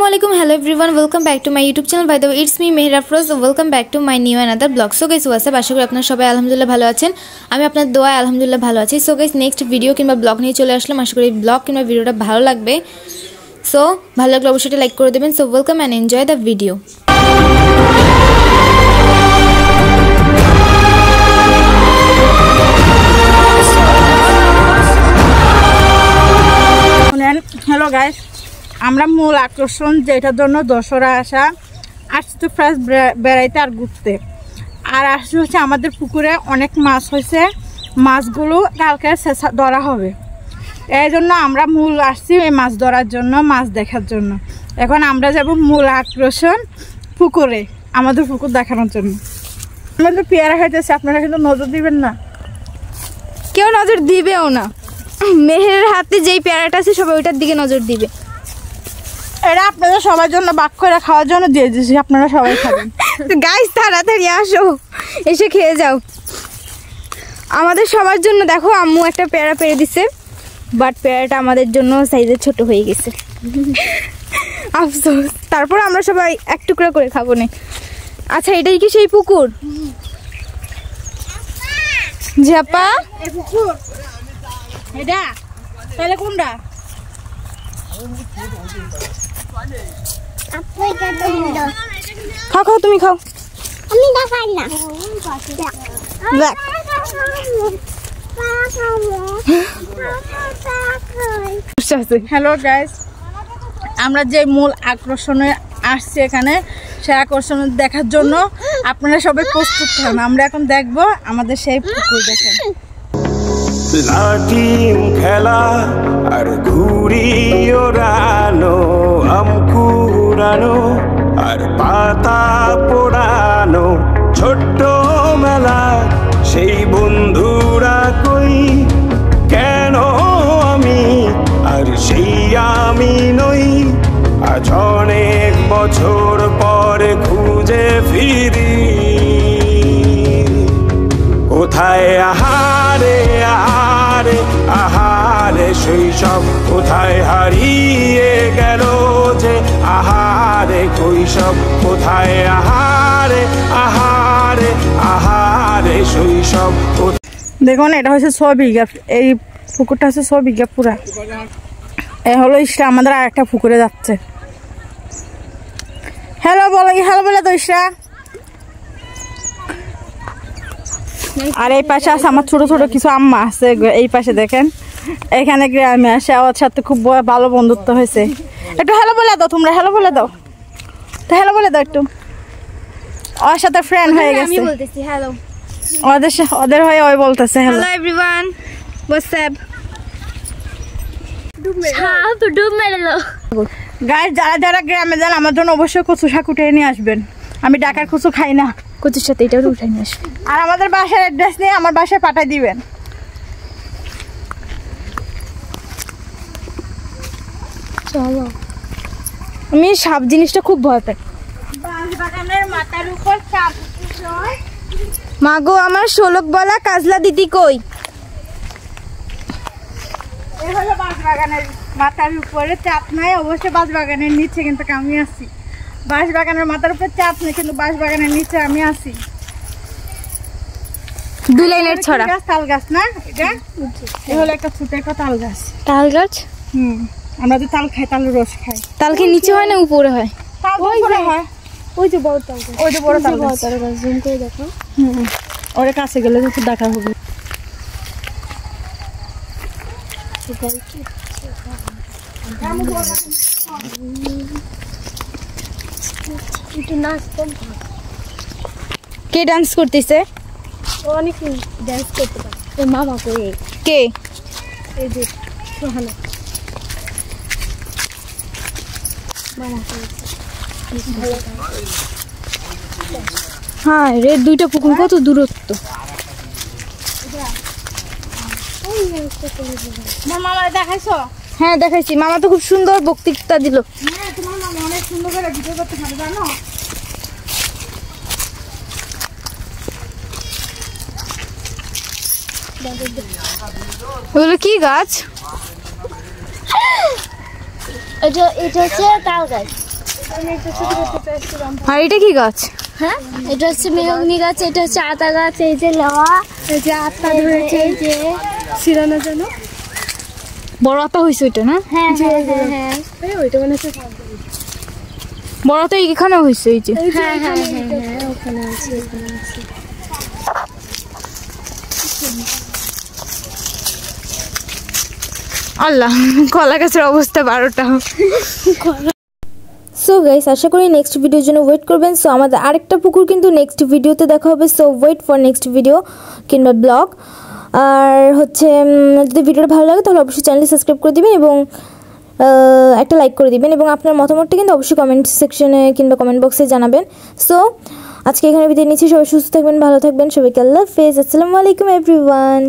Assalamualaikum, hello everyone, welcome back to my YouTube channel. By the way, it's me Mehra Afroz. Welcome back to my new another vlog. So guys, what's up? আশা করি আপনারা সবাই আলহামদুলিল্লাহ ভালো আছেন। আমি আপনাদের দোয়ায় আলহামদুলিল্লাহ ভালো আছি। So guys, নেক্সট ভিডিও কিংবা ব্লগ নিয়ে চলে আসলাম। আশা করি ব্লগ কিংবা ভিডিওটা ভালো লাগবে। So ভালো লাগলে অবশ্যই লাইক করে দিবেন। So welcome and enjoy the video. Hello guys, আমরা মূল আকর্ষণ যেটার জন্য দর্শকরা আসছে তো ফার্স্ট বেড়াইতে আর ঘুরতে আর আসছে হচ্ছে আমাদের পুকুরে অনেক মাছ হয়েছে। মাছগুলো কালকে ধরা হবে, এই জন্য আমরা মূল আসছি এই মাছ ধরার জন্য, মাছ দেখার জন্য। এখন আমরা যাব মূল আকর্ষণ পুকুরে, আমাদের পুকুর দেখানোর জন্য। আমাদের পেয়ারা খাইতেছে, আপনারা কিন্তু নজর দিবেন না, কেউ নজর দিবেও না। মেহেরের হাতে যেই পেয়ারাটা আছে সবাই ওইটার দিকে নজর দিবে। এটা আপনাদের সবার জন্য বাক করে খাওয়ার জন্য দিয়ে দিয়েছি, আপনারা সবাই খাবেন। তো গাইস তাড়াতাড়ি আসো, এসে খেয়ে যাও। আমাদের সবার জন্য দেখো আম্মু একটা পেয়ারা পেরে দিছে, বাট পেয়ারাটা আমাদের জন্য সাইজে ছোট হয়ে গেছে, আফসোস। তারপর আমরা সবাই এক টুকরা করে খাবো না। আচ্ছা, এটাই কি সেই পুকুর? ঝাপা পুকুর এটা তাহলে কোনটা? খাও খাও, তুমি খাও। আমি দেখাই না। হ্যালো গাইস, আমরা যে মূল আকর্ষণে আসছি এখানে, সে আকর্ষণ দেখার জন্য আপনারা সবাই প্রস্তুত হন। আমরা এখন দেখবো আমাদের সেই পুকুর। দেখেন লাটিম খেলা আর ঘুড়ি ওড়ানো, আম কুড়ানো আর পাতা পোড়ানো, ছোট্ট মেলা সেই বন্ধুরা কই, কেন আমি আর সেই আমি নই। আজ অনেক বছর পরে খুঁজে ফিরি, কোথায় আহারে আহারে আহারে শৈশব, কোথায় হারিয়ে গেল যে আহারে কৈশব, কোথায় আহারে আহারে আহারে শৈশব। দেখুন, এটা হচ্ছে 6 বিঘা, এই পুকুরটা হচ্ছে 6 বিঘা পুরা। এ হলো ইসরা, আমাদের আর একটা পুকুরে যাচ্ছে। হ্যালো বলো, হ্যালো বলে তো ইসরা। আর এই পাশে আছে আমার ছোট ছোট কিছু আম্মা আছে, এই পাশে দেখেন। এখানে গ্রামে আসে, ওর সাথে খুব ভালো বন্ধুত্ব হয়েছে। একটু হ্যালো বলে দাও, তোমরা হ্যালো বলে দাও, তো হ্যালো বলে দাও একটু। ওর সাথে ফ্রেন্ড হয়ে গেছে, আমি বলতেছি হ্যালো, ওদের হয়ে ওই বলতেছে hello. Hello everyone, what's up. ডুব মেরেলো। গাইস, যারা যারা গ্রামে যান আমার জন্য অবশ্যই কচু শাক উঠে নিয়ে আসবেন। আমি ঢাকার কচু খাই না, কচুর সাথে এটাও উঠে নিয়ে আসবে। আর আমাদের বাসার অ্যাড্রেস নিয়ে আমার বাসায় পাঠিয়ে দিবেন। চলো, আমি সাপ জিনিসটা খুব ভয় পাই। বাগানের মাথার উপর চাপ। মা গো, আমার শোলক বলা কাজলা দিদি কই? এই হলো বাঁশবাগানের মাথার উপরে চাপ নাই, অবশ্যই বাঁশবাগানের নিচে কিন্তু আমি আছি। বাঁশবাগানের মাথার উপরে চাপ নেই, কিন্তু বাঁশবাগানের নিচে আমি আছি। 2 লাইনের ছড়া। তাল গাছ না এটা? এই হলো একটা ছোট একটা তাল গাছ। তাল গাছ? আমরা তো তাল খাই, তালের রস খাই। তাল কি নিচে হয় না উপরে হয়? তাল উপরে হয়। ওই যে বড় তাল গাছ, ওই যে বড় তাল গাছ। জুম করে দেখো। ওর কাছে গেলে তো দেখা হবে। কে ডান্স করতেছে? অনেক ডান্স করতে পারে। মামা করে কে? এই যে সোহানা। হ্যাঁ রে, 2টা পুকুর কত দূরত্ব। তোমার মামা দেখাইছো? হ্যাঁ দেখাইছি, মামা তো খুব সুন্দর বক্তৃতা দিল। হ্যাঁ, তোমার মামা অনেক সুন্দর করে ভিডিও করতে পারে, জানো? ওগুলো কি গাছ? এটা হচ্ছে তাল গাছ। আর এটা কি গাছ? হ্যাঁ, এটা হচ্ছে মেহগনি গাছ, এটা হচ্ছে আতা গাছ, এই যে লেওয়া, এই যে আতা ধরেছে, এই যে শিরানোর জন্য বড় আতা হয়েছে ওইটা না? হ্যাঁ হ্যাঁ হ্যাঁ, ওইটা মানে হচ্ছে বড় তো এইখানে হয়েছে, এই যে হ্যাঁ হ্যাঁ হ্যাঁ ওখানে আছে, ওখানে আছে। আল্লাহ, কলা গাছের অবস্থা 12টা। সো গাইস, আশা করি নেক্সট ভিডিওর জন্য ওয়েট করবেন। সো আমাদের আরেকটা পুকুর কিন্তু নেক্সট ভিডিওতে দেখা হবে। So wait for next video কিংবা ব্লগ। আর হচ্ছে যদি ভিডিওটা ভালো লাগে তাহলে অবশ্যই চ্যানেলটি সাবস্ক্রাইব করে দিবেন এবং একটা লাইক করে দিবেন এবং আপনার মতামতটা কিন্তু অবশ্যই কমেন্ট সেকশনে কিংবা কমেন্ট বক্সে জানাবেন। সো আজকে এখানে বিদায় নিচ্ছি। সবাই সুস্থ থাকবেন, ভালো থাকবেন। সবাইকে আল্লাহ হাফেজ। আসসালামু আলাইকুম এভরিওয়ান।